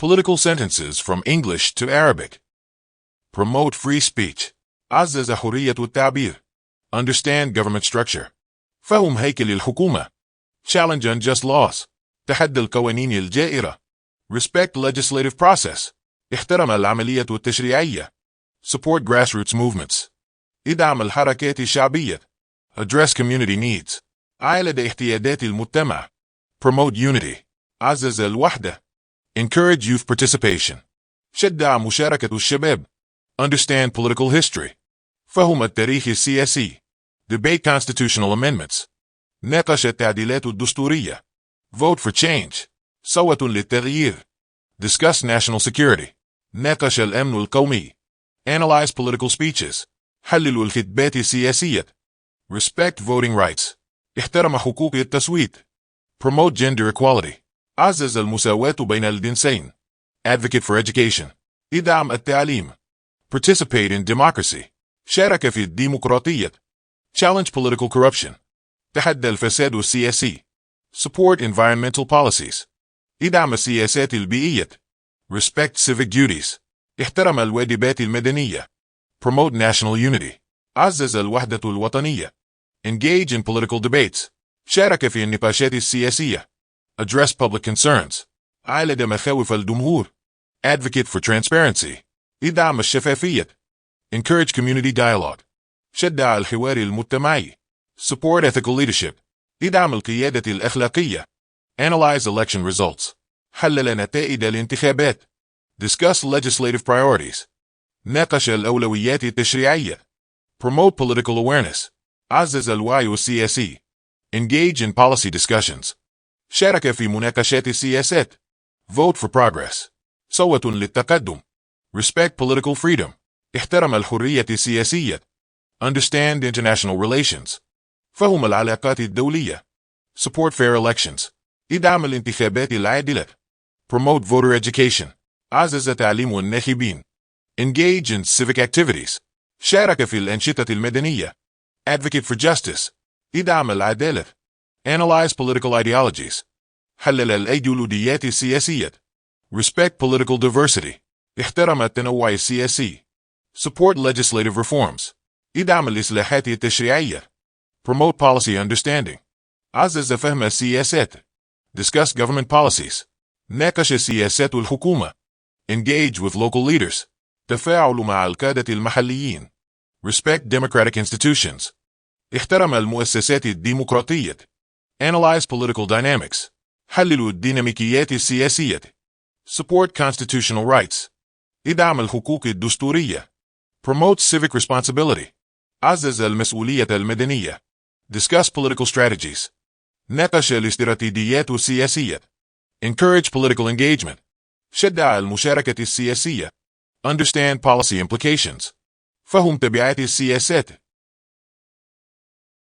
Political sentences from English to Arabic. Promote free speech. عزز حرية التعبير. Understand government structure. فهم هيكل الحكومة. Challenge unjust laws. تحدى القوانين الجائرة. Respect legislative process. احترم العملية التشريعية. Support grassroots movements. ادعم الحركات الشعبية. Address community needs. عالج احتياجات المجتمع. Promote unity. عزز الوحدة. Encourage youth participation. شجع مشاركة الشباب. Understand political history. فهم التاريخ السياسي. Debate constitutional amendments. ناقش التعديلات الدستورية. Vote for change. صوت للتغيير. Discuss national security. ناقش الأمن القومي. Analyze political speeches. حلل الخطابات السياسية. Respect voting rights. احترم حقوق التصويت. Promote gender equality. عزز المساواة بين الجنسين. Advocate for education. ادعم التعليم. Participate in democracy. شارك في الديمقراطية. Challenge political corruption. تحدى الفساد السياسي. Support environmental policies. ادعم السياسات البيئية. Respect civic duties. احترم الواجبات المدنية. Promote national unity. عزز الوحدة الوطنية. Engage in political debates. شارك في النقاشات السياسية. Address public concerns. عالج مخاوف الجمهور. Advocate for transparency. ادعم الشفافية. Encourage community dialogue. شجع الحوار المجتمعي. Support ethical leadership. ادعم القيادة الأخلاقية. Analyze election results. حلل نتائج الانتخابات. Discuss legislative priorities. ناقش الأولويات التشريعية. Promote political awareness. عزز الوعي السياسي. Engage in policy discussions. شارك في مناقشات السياسات. Vote for progress. صوت للتقدم. Respect political freedom. احترم الحرية السياسية. Understand international relations. فهم العلاقات الدولية. Support fair elections. ادعم الانتخابات العادلة. Promote voter education. عزز تعليم الناخبين. Engage in civic activities. شارك في الأنشطة المدنية. Advocate for justice. ادعم العدالة. Analyze political ideologies. حلل الأيديولوجيات السياسية. Respect political diversity. احترم التنوع السياسي. Support legislative reforms. ادعم الإصلاحات التشريعية. Promote policy understanding. عزز فهم السياسات. Discuss government policies. ناقش سياسات الحكومة. Engage with local leaders. تفاعل مع القادة المحليين. Respect democratic institutions. احترم المؤسسات الديمقراطية. Analyze political dynamics. حلل الديناميكيات السياسية. Support constitutional rights. ادعم الحقوق الدستورية. Promote civic responsibility. عزز المسؤولية المدنية. Discuss political strategies. ناقش الاستراتيجيات السياسية. Encourage political engagement. شجع المشاركة السياسية. Understand policy implications. فهم تبعات السياسات.